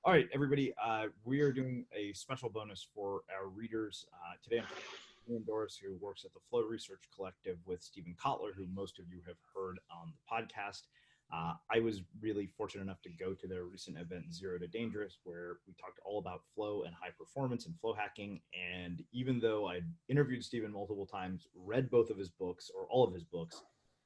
All right, everybody. We are doing a special bonus for our readers. Today I'm talking to Ian Doris, who works at the Flow Research Collective with Stephen Kotler, who most of you have heard on the podcast. I was really fortunate enough to go to their recent event, Zero to Dangerous, where we talked all about flow and high performance and flow hacking. And even though I'd interviewed Stephen multiple times, read both of his books or all of his books,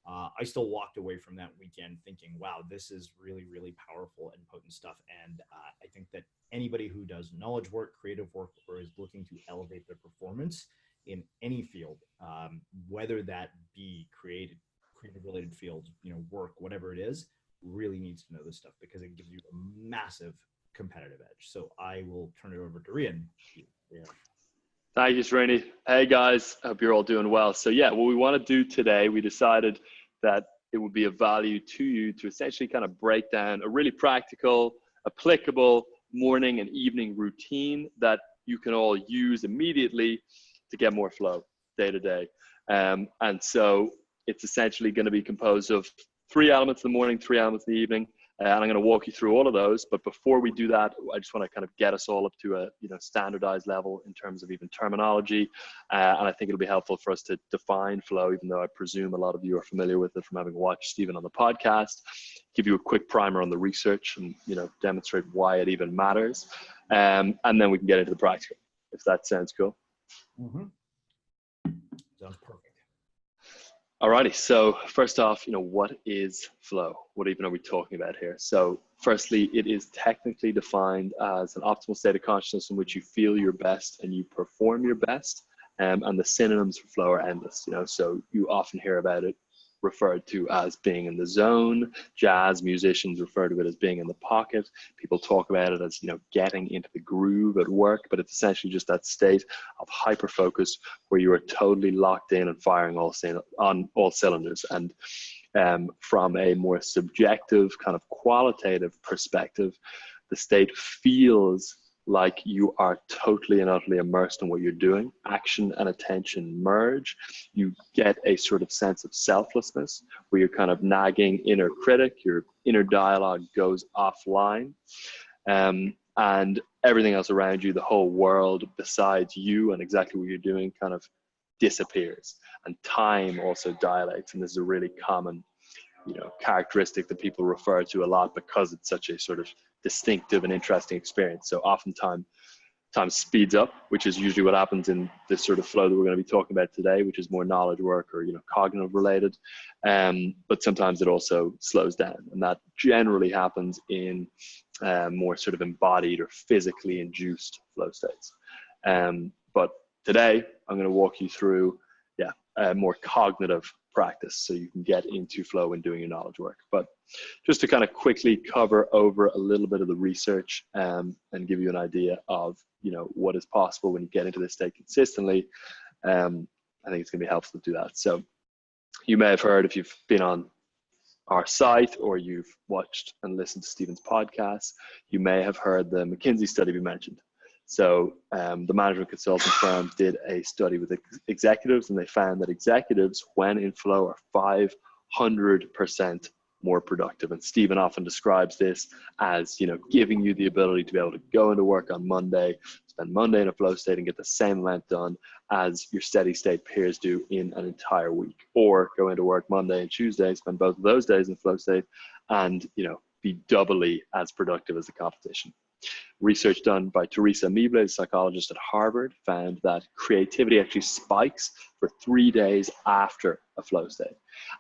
I still walked away from that weekend thinking, wow, this is really, really powerful and potent stuff. And I think that anybody who does knowledge work, creative work, or is looking to elevate their performance in any field, whether that be creative related fields, work, whatever it is, really needs to know this stuff because it gives you a massive competitive edge. So I will turn it over to Rian. Yeah. Thank you, Srini. Hey guys, I hope you're all doing well. So yeah, what we want to do today, we decided that it would be of value to you to essentially kind of break down a really practical, applicable morning and evening routine that you can all use immediately to get more flow day to day. And so it's essentially going to be composed of 3 elements in the morning, 3 elements in the evening. And I'm going to walk you through all of those. But before we do that, I just want to kind of get us all up to a standardized level in terms of even terminology. And I think it'll be helpful for us to define flow, even though I presume a lot of you are familiar with it from having watched Stephen on the podcast. Give you a quick primer on the research and demonstrate why it even matters. And then we can get into the practical, if that sounds cool. Mm-hmm. Sounds perfect. Alrighty, so first off, what is flow? What even are we talking about here? So firstly, it is technically defined as an optimal state of consciousness in which you feel your best and you perform your best. And the synonyms for flow are endless, so you often hear about it referred to as being in the zone. Jazz musicians refer to it as being in the pocket. People talk about it as, getting into the groove at work, but it's essentially just that state of hyper focus where you are totally locked in and firing on all cylinders. And from a more subjective kind of qualitative perspective, the state feels like you are totally and utterly immersed in what you're doing. Action and attention merge. You get a sort of sense of selflessness where you're kind of nagging inner critic, your inner dialogue goes offline, and everything else around you, the whole world besides you and exactly what you're doing kind of disappears. And time also dilates. And this is a really common characteristic that people refer to a lot because it's such a sort of distinctive and interesting experience. So oftentimes time speeds up, which is usually what happens in this sort of flow that we're going to be talking about today, which is more knowledge work or cognitive related. But sometimes it also slows down, and that generally happens in more sort of embodied or physically induced flow states. But today I'm going to walk you through a more cognitive practice so you can get into flow when doing your knowledge work. But just to kind of quickly cover over a little bit of the research and give you an idea of what is possible when you get into this state consistently, I think it's going to be helpful to do that. So you may have heard, if you've been on our site or you've watched and listened to Stephen's podcast, you may have heard the McKinsey study we mentioned. So the management consulting firm did a study with executives, and they found that executives, when in flow, are 500% more productive. And Stephen often describes this as, giving you the ability to be able to go into work on Monday, spend Monday in a flow state and get the same amount done as your steady state peers do in an entire week. Or go into work Monday and Tuesday, spend both of those days in flow state and, be doubly as productive as the competition. Research done by Teresa Meebly, a psychologist at Harvard, found that creativity actually spikes for 3 days after a flow state.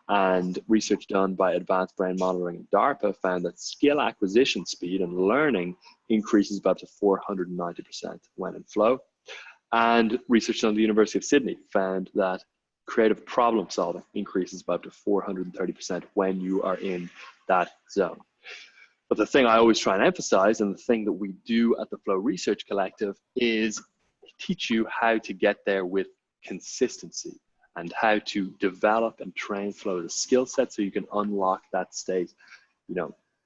And research done by Advanced Brain Monitoring at DARPA found that skill acquisition speed and learning increases by up to 490% when in flow. And research done at the University of Sydney found that creative problem solving increases by up to 430% when you are in that zone. But the thing I always try and emphasize, and the thing that we do at the Flow Research Collective, is teach you how to get there with consistency and how to develop and train flow as a skill set so you can unlock that state,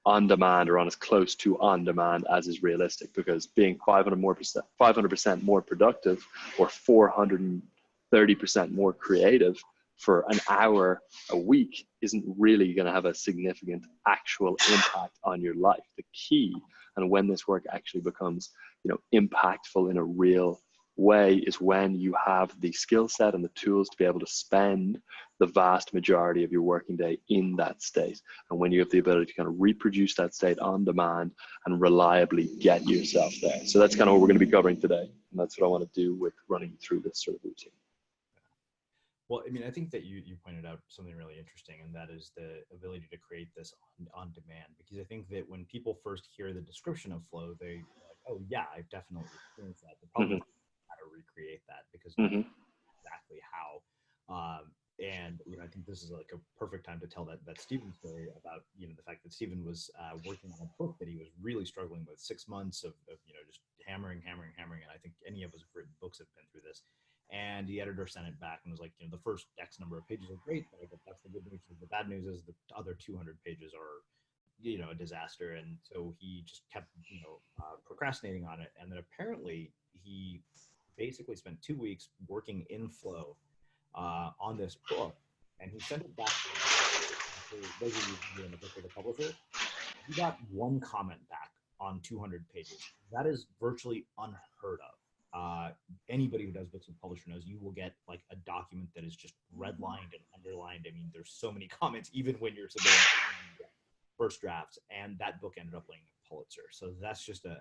on demand or on as close to on demand as is realistic. Because being 500% more productive or 430% more creative for an hour a week isn't really going to have a significant actual impact on your life. The key And when this work actually becomes, impactful in a real way is when you have the skill set and the tools to be able to spend the vast majority of your working day in that state. And when you have the ability to kind of reproduce that state on demand and reliably get yourself there. So that's kind of what we're going to be covering today. And that's what I want to do with running through this sort of routine. Well, I mean, I think that you pointed out something really interesting, and that is the ability to create this on demand. Because I think that when people first hear the description of flow, they like, oh yeah, I've definitely experienced that. The problem is how to recreate that, because exactly how. And I think this is like a perfect time to tell that Stephen story about the fact that Stephen was working on a book that he was really struggling with, 6 months of just hammering, and I think any of us who've written books have been through this. And the editor sent it back and was like, the first X number of pages are great, but that's the good news. The bad news is the other 200 pages are a disaster. And so he just kept procrastinating on it, and then apparently he basically spent 2 weeks working in flow on this book, and he sent it back to those of you who are in the book with a publisher. He got one comment back on 200 pages. That is virtually unheard of. Anybody who does books with publisher knows you will get like a document that is just redlined and underlined. I mean, there's so many comments even when you're submitting first drafts, and that book ended up winning a Pulitzer. So that's just a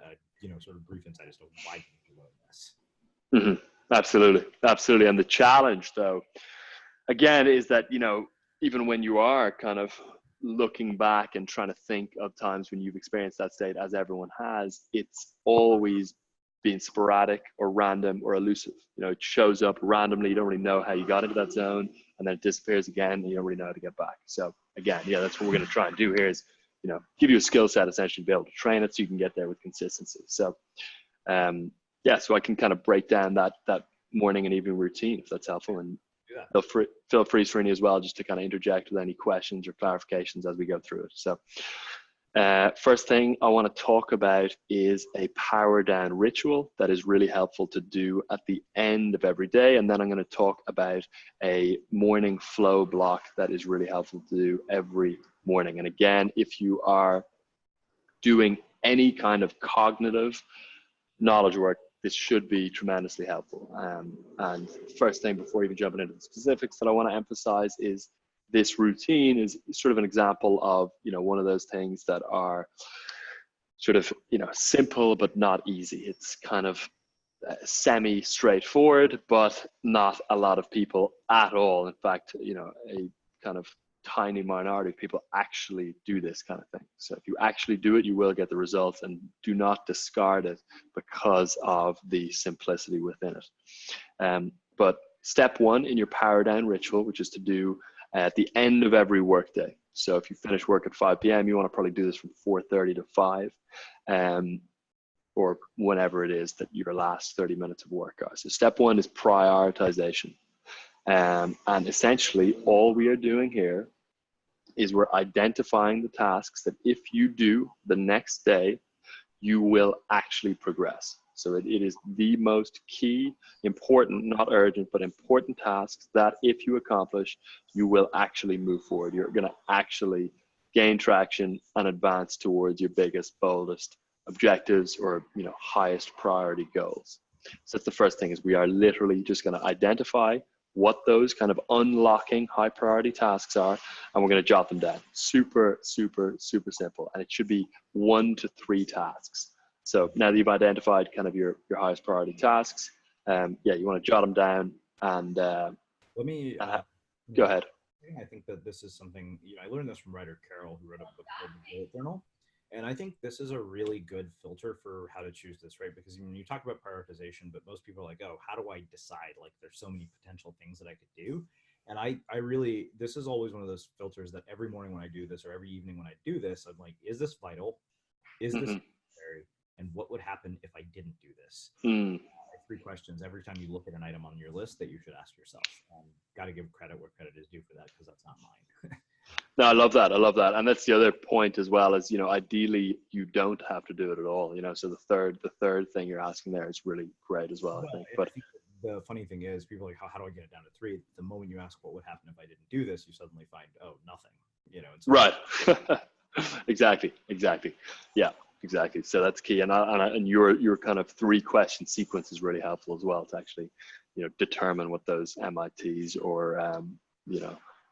sort of brief insight as to why you wrote this. Absolutely. And the challenge, though, again, is that even when you are kind of looking back and trying to think of times when you've experienced that state, as everyone has, it's always being sporadic or random or elusive. It shows up randomly. You don't really know how you got into that zone, and then it disappears again, and you don't really know how to get back. So again, that's what we're going to try and do here is, give you a skill set, essentially, to be able to train it so you can get there with consistency. So, so I can kind of break down that morning and evening routine, if that's helpful. And feel free, Srini, as well, just to kind of interject with any questions or clarifications as we go through it. So first thing I want to talk about is a power down ritual that is really helpful to do at the end of every day. And then I'm going to talk about a morning flow block that is really helpful to do every morning. And again, if you are doing any kind of cognitive knowledge work, this should be tremendously helpful. And first thing, before even jumping into the specifics, that I want to emphasize is this routine is sort of an example of, one of those things that are sort of, simple, but not easy. It's kind of semi straightforward, but not a lot of people at all. In fact, a kind of tiny minority of people actually do this kind of thing. So if you actually do it, you will get the results, and do not discard it because of the simplicity within it. But step one in your power down ritual, which is to do at the end of every workday. So if you finish work at 5 p.m., you want to probably do this from 4:30 to 5, or whenever it is that your last 30 minutes of work are. So step one is prioritization. And essentially all we are doing here is we're identifying the tasks that if you do the next day, you will actually progress. So it is the most key, important, not urgent, but important tasks that if you accomplish, you will actually move forward. You're going to actually gain traction and advance towards your biggest, boldest objectives or, highest priority goals. So that's the first thing, is we are literally just going to identify what those kind of unlocking high priority tasks are, and we're going to jot them down. Super, super, super simple. And it should be 1 to 3 tasks. So now that you've identified kind of your highest priority tasks, you want to jot them down. And let me go ahead. I think that this is something, I learned this from writer Carol, who wrote a book called The Bullet Journal. And I think this is a really good filter for how to choose this, right? Because when you talk about prioritization, but most people are like, oh, how do I decide? Like, there's so many potential things that I could do. And I really, this is always one of those filters that every morning when I do this, or every evening when I do this, I'm like, is this vital? Is this necessary? And what would happen if I didn't do this? 3 questions every time you look at an item on your list that you should ask yourself. Got to give credit where credit is due for that, because that's not mine. No, I love that. And that's the other point as well, is, ideally you don't have to do it at all, so the third thing you're asking there is really great as well, I think. But I think the funny thing is, people are like, how do I get it down to 3? The moment you ask what would happen if I didn't do this, you suddenly find, oh, nothing, Right. Exactly. Yeah. Exactly. So that's key. And your kind of 3-question sequence is really helpful as well to actually, determine what those MITs or,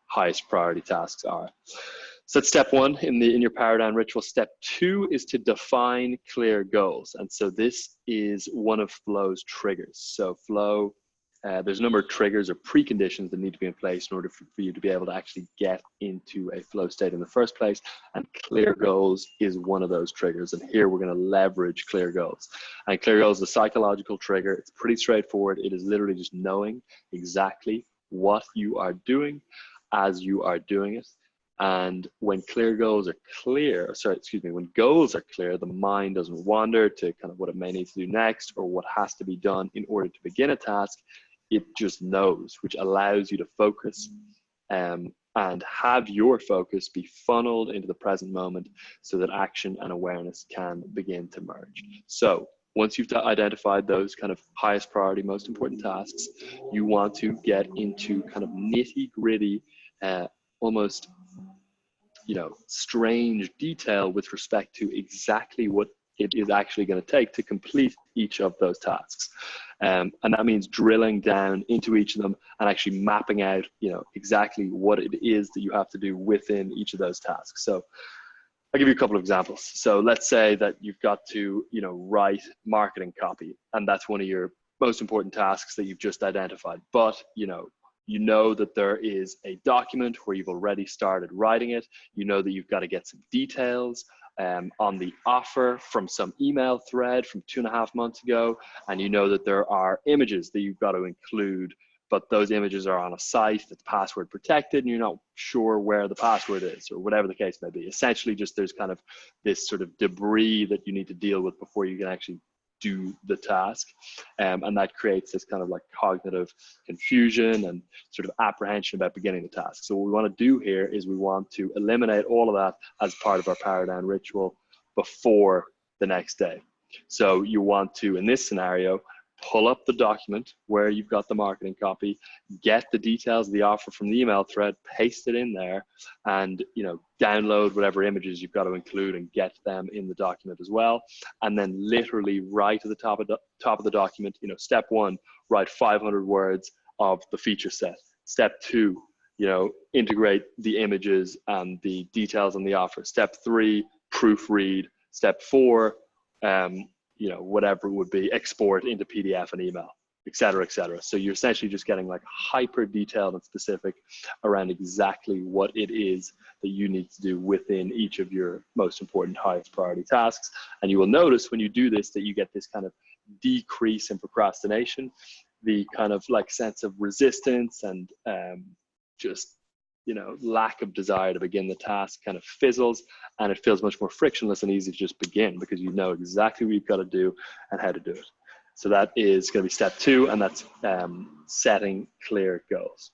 highest priority tasks are. So that's step 1 in your Power Down ritual. Step 2 is to define clear goals. And so this is one of Flow's triggers. So Flow, there's a number of triggers or preconditions that need to be in place in order for you to be able to actually get into a flow state in the first place. And clear goals is one of those triggers. And here we're going to leverage clear goals. And clear goals is a psychological trigger. It's pretty straightforward. It is literally just knowing exactly what you are doing as you are doing it. And when goals are clear, when goals are clear, the mind doesn't wander to kind of what it may need to do next or what has to be done in order to begin a task. It just knows, which allows you to focus and have your focus be funneled into the present moment so that action and awareness can begin to merge. So once you've identified those kind of highest priority, most important tasks, you want to get into kind of nitty gritty, almost strange detail with respect to exactly what it is actually going to take to complete each of those tasks. And that means drilling down into each of them and actually mapping out, exactly what it is that you have to do within each of those tasks. So I'll give you a couple of examples. So let's say that you've got to, write marketing copy, and that's one of your most important tasks that you've just identified. But, you know that there is a document where you've already started writing it. You know that you've got to get some details on the offer from some email thread from 2.5 months ago. And you know that there are images that you've got to include, but those images are on a site that's password protected and you're not sure where the password is or whatever the case may be. Essentially just there's kind of this sort of debris that you need to deal with before you can actually do the task, and that creates this kind of like cognitive confusion and sort of apprehension about beginning the task. So what we want to do here is we want to eliminate all of that as part of our Power Down ritual before the next day. So you want to, in this scenario, pull up the document where you've got the marketing copy, get the details of the offer from the email thread, paste it in there, and download whatever images you've got to include and get them in the document as well. And then literally right at the top of the document, step 1, write 500 words of the feature set. Step 2, integrate the images and the details on the offer. Step 3, proofread. Step 4, whatever it would be, export into PDF and email, et cetera, et cetera. So you're essentially just getting like hyper detailed and specific around exactly what it is that you need to do within each of your most important, highest priority tasks. And you will notice when you do this that you get this kind of decrease in procrastination, the kind of like sense of resistance and just lack of desire to begin the task kind of fizzles, and it feels much more frictionless and easy to just begin because you know exactly what you've got to do and how to do it. So that is going to be step 2, and that's setting clear goals.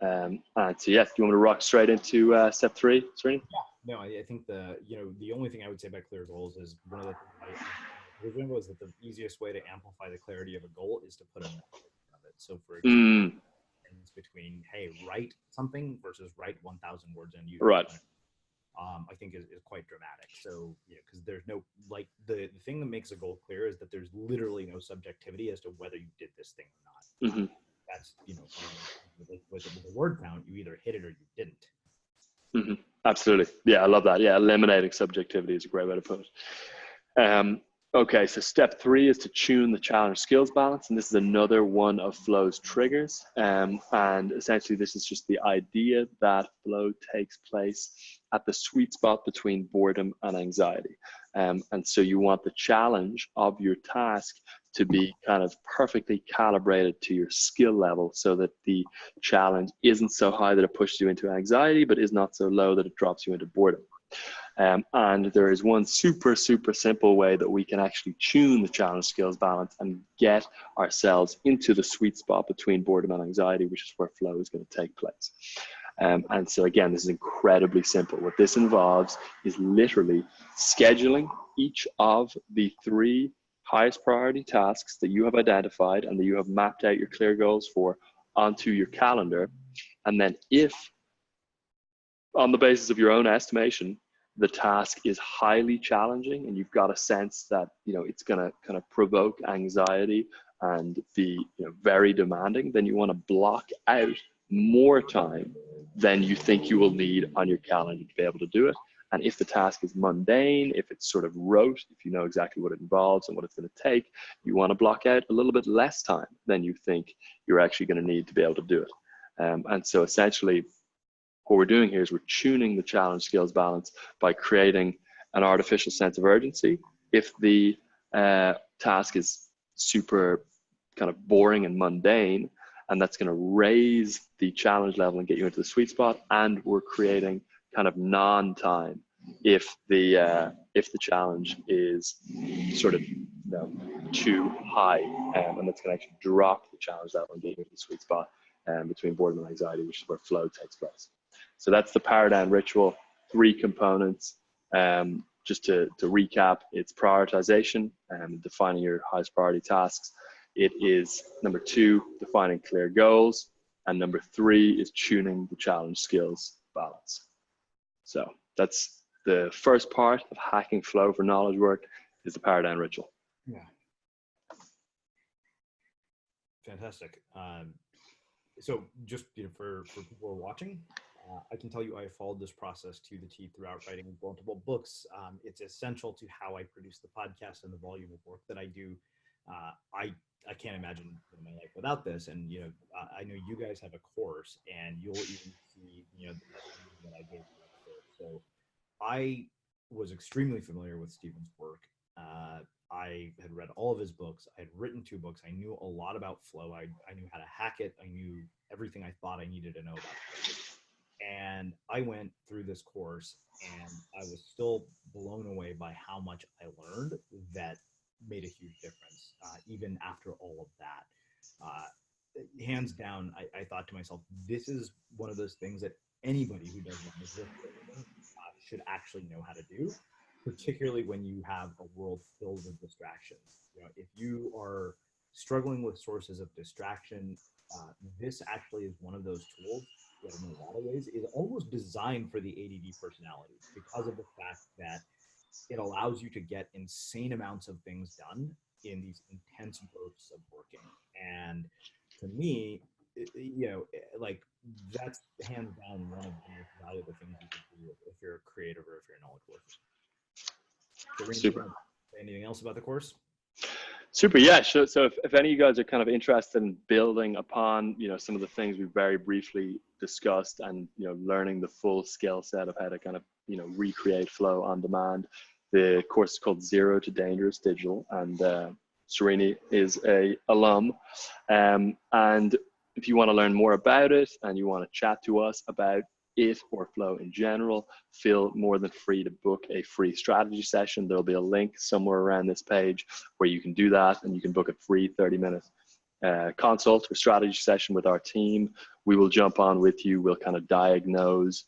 And so yeah, do you want me to rock straight into step 3, Srini? Yeah, no, I think the only thing I would say about clear goals is one of the things was that the easiest way to amplify the clarity of a goal is to put a message of it. So for example, between write something versus write 1,000 words and use right. I think is quite dramatic. So because there's no the thing that makes a goal clear is that there's literally no subjectivity as to whether you did this thing or not. That's with the word count, you either hit it or you didn't. Absolutely, yeah, I love that. Yeah, eliminating subjectivity is a great way to put it. Okay, so step 3 is to tune the challenge skills balance. And this is another one of Flow's triggers. And essentially this is just the idea that flow takes place at the sweet spot between boredom and anxiety. And so you want the challenge of your task to be kind of perfectly calibrated to your skill level so that the challenge isn't so high that it pushes you into anxiety, but is not so low that it drops you into boredom. And there is one super simple way that we can actually tune the challenge skills balance and get ourselves into the sweet spot between boredom and anxiety, which is where flow is going to take place. And so again, this is incredibly simple. What this involves is literally scheduling each of the 3 highest priority tasks that you have identified and that you have mapped out your clear goals for onto your calendar. And then if, on the basis of your own estimation, the task is highly challenging and you've got a sense that, it's going to kind of provoke anxiety and be, very demanding, then you want to block out more time than you think you will need on your calendar to be able to do it. And if the task is mundane, if it's sort of rote, if you know exactly what it involves and what it's going to take, you want to block out a little bit less time than you think you're actually going to need to be able to do it. And so essentially, what we're doing here is we're tuning the challenge skills balance by creating an artificial sense of urgency. If the task is super kind of boring and mundane, and that's going to raise the challenge level and get you into the sweet spot, and we're creating kind of non-time if the challenge is sort of too high, and that's going to actually drop the challenge level and get you into the sweet spot between boredom and anxiety, which is where flow takes place. So that's the Paradigm Ritual, 3 components. Just to recap, it's prioritization, defining your highest priority tasks. It is number 2, defining clear goals, and number 3 is tuning the challenge skills balance. So that's the first part of hacking flow for knowledge work, is the Paradigm Ritual. Yeah. Fantastic. So just for people who are watching, I can tell you I followed this process to the T throughout writing multiple books. It's essential to how I produce the podcast and the volume of work that I do. I can't imagine my life without this. And I know you guys have a course, and you'll even see that I gave. So I was extremely familiar with Stephen's work. I had read all of his books. I had written 2 books. I knew a lot about flow. I knew how to hack it. I knew everything I thought I needed to know about it. And I went through this course, and I was still blown away by how much I learned that made a huge difference, even after all of that. Hands down, I thought to myself, this is one of those things that anybody who does management should actually know how to do, particularly when you have a world filled with distractions. If you are struggling with sources of distraction, this actually is one of those tools that in a lot of ways is almost designed for the ADD personality, because of the fact that it allows you to get insane amounts of things done in these intense bursts of working. And to me, like, that's hands down one of the most valuable things you can do if you're a creative or if you're a knowledge worker. So, super. Anything else about the course? Super. Yeah. So if any of you guys are kind of interested in building upon, some of the things we very briefly discussed, and, learning the full skill set of how to kind of, recreate flow on demand, the course is called Zero to Dangerous Digital, and Srini is a alum. And if you want to learn more about it and you want to chat to us about it or flow in general, feel more than free to book a free strategy session. There'll be a link somewhere around this page where you can do that, and you can book a free 30-minute consult or strategy session with our team. We will jump on with you. We'll kind of diagnose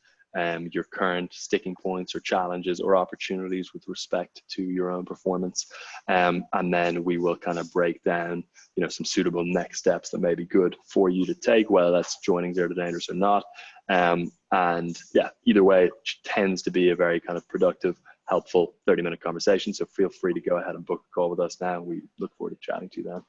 your current sticking points or challenges or opportunities with respect to your own performance. And then we will kind of break down, some suitable next steps that may be good for you to take, whether that's joining Zero to Dangerous or not. And yeah, either way, it tends to be a very kind of productive, helpful 30-minute conversation. So feel free to go ahead and book a call with us now. We look forward to chatting to you then.